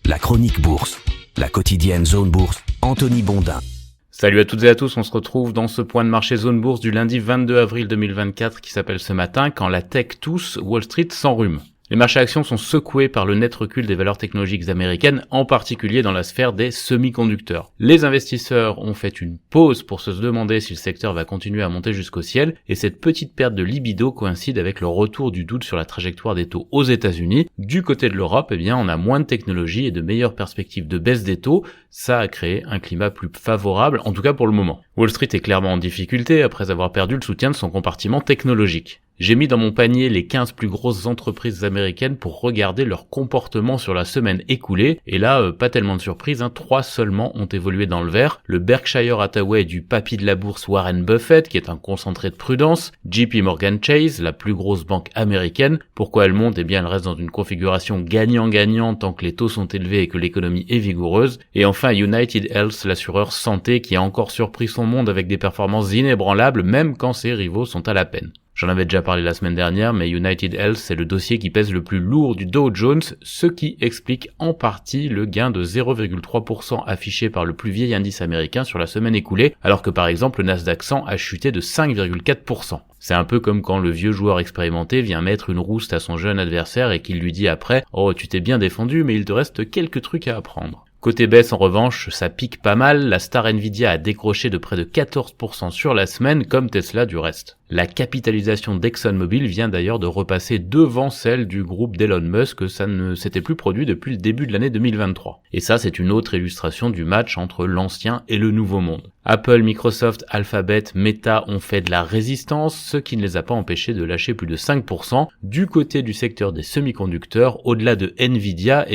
La chronique bourse, la quotidienne Zone Bourse, Anthony Bondin. Salut à toutes et à tous, on se retrouve dans ce point de marché Zone Bourse du lundi 22 avril 2024 qui s'appelle ce matin « Quand la tech tousse, Wall Street s'enrhume ». Les marchés actions sont secoués par le net recul des valeurs technologiques américaines, en particulier dans la sphère des semi-conducteurs. Les investisseurs ont fait une pause pour se demander si le secteur va continuer à monter jusqu'au ciel, et cette petite perte de libido coïncide avec le retour du doute sur la trajectoire des taux aux États-Unis. Du côté de l'Europe, on a moins de technologie et de meilleures perspectives de baisse des taux. Ça a créé un climat plus favorable, en tout cas pour le moment. Wall Street est clairement en difficulté après avoir perdu le soutien de son compartiment technologique. J'ai mis dans mon panier les 15 plus grosses entreprises américaines pour regarder leur comportement sur la semaine écoulée. Et là, pas tellement de surprise, 3 seulement ont évolué dans le vert. Le Berkshire Hathaway du papy de la bourse Warren Buffett, qui est un concentré de prudence. JP Morgan Chase, la plus grosse banque américaine. Pourquoi elle monte ? Elle reste dans une configuration gagnant-gagnant tant que les taux sont élevés et que l'économie est vigoureuse. Et enfin, United Health, l'assureur santé, qui a encore surpris son monde avec des performances inébranlables, même quand ses rivaux sont à la peine. J'en avais déjà parlé la semaine dernière, mais United Health, c'est le dossier qui pèse le plus lourd du Dow Jones, ce qui explique en partie le gain de 0,3% affiché par le plus vieil indice américain sur la semaine écoulée, alors que par exemple le Nasdaq 100 a chuté de 5,4%. C'est un peu comme quand le vieux joueur expérimenté vient mettre une rouste à son jeune adversaire et qu'il lui dit après « Oh, tu t'es bien défendu, mais il te reste quelques trucs à apprendre ». Côté baisse, en revanche, ça pique pas mal, la star Nvidia a décroché de près de 14% sur la semaine, comme Tesla du reste. La capitalisation d'ExxonMobil vient d'ailleurs de repasser devant celle du groupe d'Elon Musk, ça ne s'était plus produit depuis le début de l'année 2023. Et ça, c'est une autre illustration du match entre l'ancien et le nouveau monde. Apple, Microsoft, Alphabet, Meta ont fait de la résistance, ce qui ne les a pas empêchés de lâcher plus de 5%. Du côté du secteur des semi-conducteurs, au-delà de Nvidia,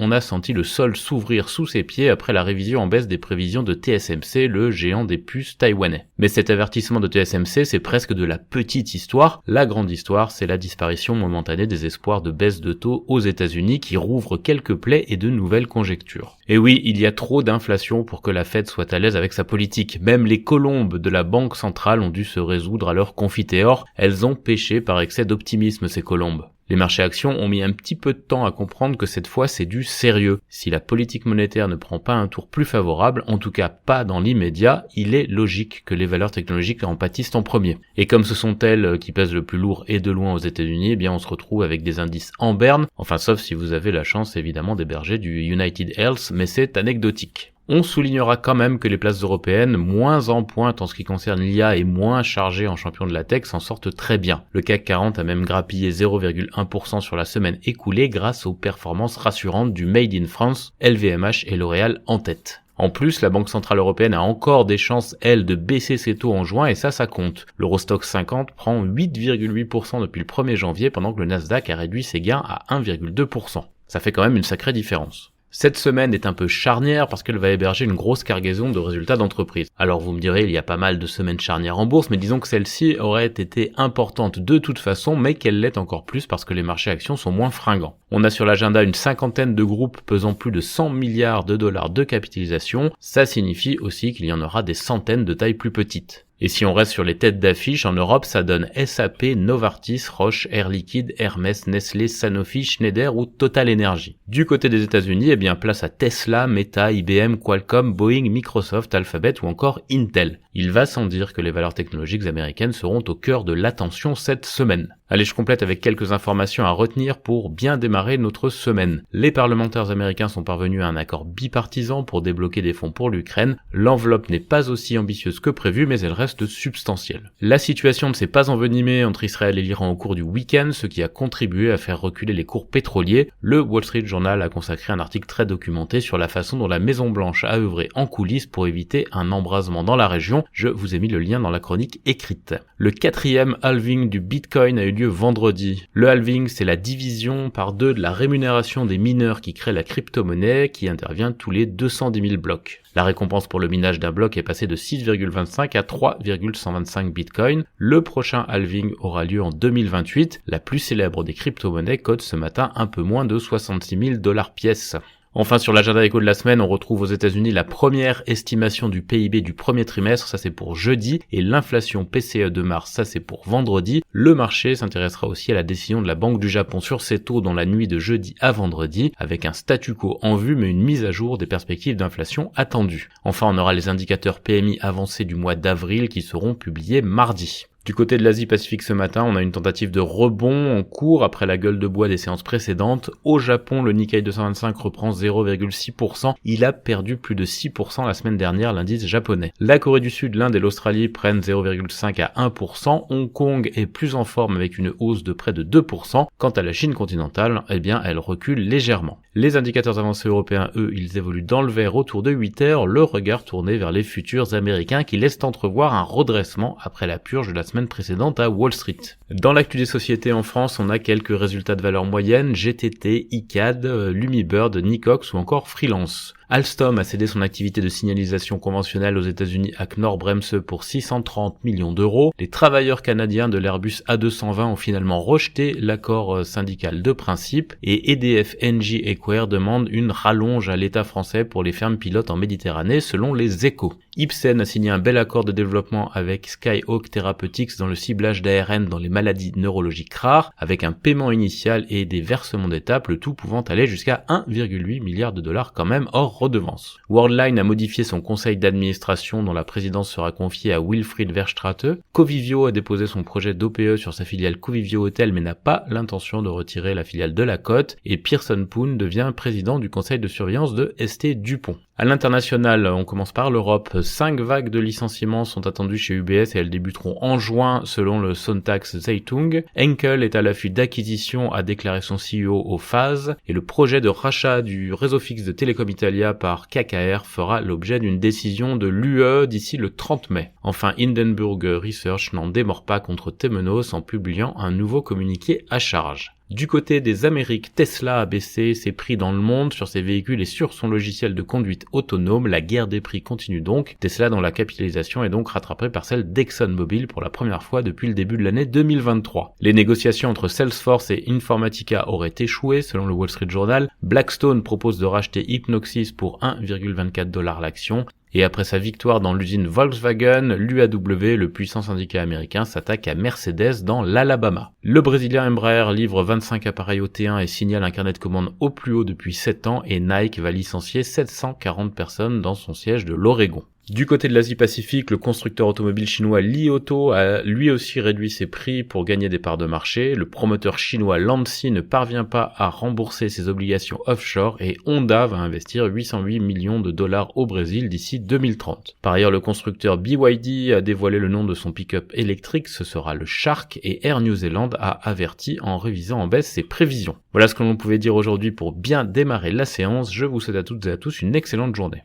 on a senti le sol s'ouvrir sous ses pieds après la révision en baisse des prévisions de TSMC, le géant des puces taïwanais. Mais cet avertissement de TSMC, c'est presque de la petite histoire. La grande histoire, c'est la disparition momentanée des espoirs de baisse de taux aux États-Unis qui rouvrent quelques plaies et de nouvelles conjectures. Et oui, il y a trop d'inflation pour que la Fed soit à l'aise avec sa politique. Même les colombes de la Banque centrale ont dû se résoudre à leur confitéor. Elles ont péché par excès d'optimisme, ces colombes. Les marchés actions ont mis un petit peu de temps à comprendre que cette fois c'est du sérieux. Si la politique monétaire ne prend pas un tour plus favorable, en tout cas pas dans l'immédiat, il est logique que les valeurs technologiques en pâtissent en premier. Et comme ce sont elles qui pèsent le plus lourd et de loin aux États-Unis, on se retrouve avec des indices en berne, enfin sauf si vous avez la chance évidemment d'héberger du United Health, mais c'est anecdotique. On soulignera quand même que les places européennes, moins en pointe en ce qui concerne l'IA et moins chargées en champion de la tech, s'en sortent très bien. Le CAC 40 a même grappillé 0,1% sur la semaine écoulée grâce aux performances rassurantes du Made in France, LVMH et L'Oréal en tête. En plus, la Banque Centrale Européenne a encore des chances, elle, de baisser ses taux en juin et ça compte. L'Eurostoxx 50 prend 8,8% depuis le 1er janvier pendant que le Nasdaq a réduit ses gains à 1,2%. Ça fait quand même une sacrée différence. Cette semaine est un peu charnière parce qu'elle va héberger une grosse cargaison de résultats d'entreprise. Alors vous me direz, il y a pas mal de semaines charnières en bourse, mais disons que celle-ci aurait été importante de toute façon, mais qu'elle l'est encore plus parce que les marchés actions sont moins fringants. On a sur l'agenda une cinquantaine de groupes pesant plus de 100 milliards de dollars de capitalisation. Ça signifie aussi qu'il y en aura des centaines de tailles plus petites. Et si on reste sur les têtes d'affiche, en Europe, ça donne SAP, Novartis, Roche, Air Liquide, Hermès, Nestlé, Sanofi, Schneider ou Total Energy. Du côté des États-Unis, place à Tesla, Meta, IBM, Qualcomm, Boeing, Microsoft, Alphabet ou encore Intel. Il va sans dire que les valeurs technologiques américaines seront au cœur de l'attention cette semaine. Allez, je complète avec quelques informations à retenir pour bien démarrer notre semaine. Les parlementaires américains sont parvenus à un accord bipartisan pour débloquer des fonds pour l'Ukraine. L'enveloppe n'est pas aussi ambitieuse que prévu, mais elle reste substantielle. La situation ne s'est pas envenimée entre Israël et l'Iran au cours du week-end, ce qui a contribué à faire reculer les cours pétroliers. Le Wall Street Journal a consacré un article très documenté sur la façon dont la Maison-Blanche a œuvré en coulisses pour éviter un embrasement dans la région. Je vous ai mis le lien dans la chronique écrite. Le 4e halving du Bitcoin a eu lieu vendredi. Le halving, c'est la division par 2 de la rémunération des mineurs qui créent la crypto-monnaie qui intervient tous les 210 000 blocs. La récompense pour le minage d'un bloc est passée de 6,25 à 3,125 bitcoins. Le prochain halving aura lieu en 2028. La plus célèbre des crypto-monnaies cote ce matin un peu moins de 66 000 $ pièce. Enfin, sur l'agenda éco de la semaine, on retrouve aux États-Unis la première estimation du PIB du premier trimestre, ça c'est pour jeudi, et l'inflation PCE de mars, ça c'est pour vendredi. Le marché s'intéressera aussi à la décision de la Banque du Japon sur ses taux dans la nuit de jeudi à vendredi, avec un statu quo en vue mais une mise à jour des perspectives d'inflation attendues. Enfin, on aura les indicateurs PMI avancés du mois d'avril qui seront publiés mardi. Du côté de l'Asie-Pacifique ce matin, on a une tentative de rebond en cours après la gueule de bois des séances précédentes. Au Japon, le Nikkei 225 reprend 0,6%. Il a perdu plus de 6% la semaine dernière, l'indice japonais. La Corée du Sud, l'Inde et l'Australie prennent 0,5 à 1%. Hong Kong est plus en forme avec une hausse de près de 2%. Quant à la Chine continentale, elle recule légèrement. Les indicateurs avancés européens, eux, ils évoluent dans le vert autour de 8 heures, le regard tourné vers les futurs américains qui laissent entrevoir un redressement après la purge de la semaine précédente à Wall Street. Dans l'actu des sociétés en France, on a quelques résultats de valeur moyenne, GTT, ICAD, Lumibird, Nicox ou encore Freelance. Alstom a cédé son activité de signalisation conventionnelle aux États-Unis à Knorr-Bremse pour 630 millions d'euros. Les travailleurs canadiens de l'Airbus A220 ont finalement rejeté l'accord syndical de principe et EDF Engie Equair demande une rallonge à l'État français pour les fermes pilotes en Méditerranée selon les Échos. Ipsen a signé un bel accord de développement avec Skyhawk Therapeutics dans le ciblage d'ARN dans les maladies neurologiques rares, avec un paiement initial et des versements d'étapes, le tout pouvant aller jusqu'à 1,8 milliard de dollars quand même hors redevance. Worldline a modifié son conseil d'administration dont la présidence sera confiée à Wilfried Verstraete. Covivio a déposé son projet d'OPE sur sa filiale Covivio Hotel mais n'a pas l'intention de retirer la filiale de la cote et Pearson Poon devient président du conseil de surveillance de ST Dupont. À l'international, on commence par l'Europe. 5 vagues de licenciements sont attendues chez UBS et elles débuteront en juin selon le Sonntags Zeitung. Henkel est à l'affût d'acquisition, a déclaré son CEO au FAS, et le projet de rachat du réseau fixe de Telecom Italia par KKR fera l'objet d'une décision de l'UE d'ici le 30 mai. Enfin, Hindenburg Research n'en démord pas contre Temenos en publiant un nouveau communiqué à charge. Du côté des Amériques, Tesla a baissé ses prix dans le monde sur ses véhicules et sur son logiciel de conduite autonome. La guerre des prix continue donc. Tesla, dont la capitalisation est donc rattrapée par celle d'ExxonMobil pour la première fois depuis le début de l'année 2023. Les négociations entre Salesforce et Informatica auraient échoué selon le Wall Street Journal. Blackstone propose de racheter Hypnoxis pour 1,24$ l'action. Et après sa victoire dans l'usine Volkswagen, l'UAW, le puissant syndicat américain, s'attaque à Mercedes dans l'Alabama. Le Brésilien Embraer livre 25 appareils au T1 et signale un carnet de commandes au plus haut depuis 7 ans et Nike va licencier 740 personnes dans son siège de l'Oregon. Du côté de l'Asie-Pacifique, le constructeur automobile chinois Li Auto a lui aussi réduit ses prix pour gagner des parts de marché. Le promoteur chinois Lanxi ne parvient pas à rembourser ses obligations offshore et Honda va investir 808 millions de dollars au Brésil d'ici 2030. Par ailleurs, le constructeur BYD a dévoilé le nom de son pick-up électrique, ce sera le Shark, et Air New Zealand a averti en révisant en baisse ses prévisions. Voilà ce que l'on pouvait dire aujourd'hui pour bien démarrer la séance. Je vous souhaite à toutes et à tous une excellente journée.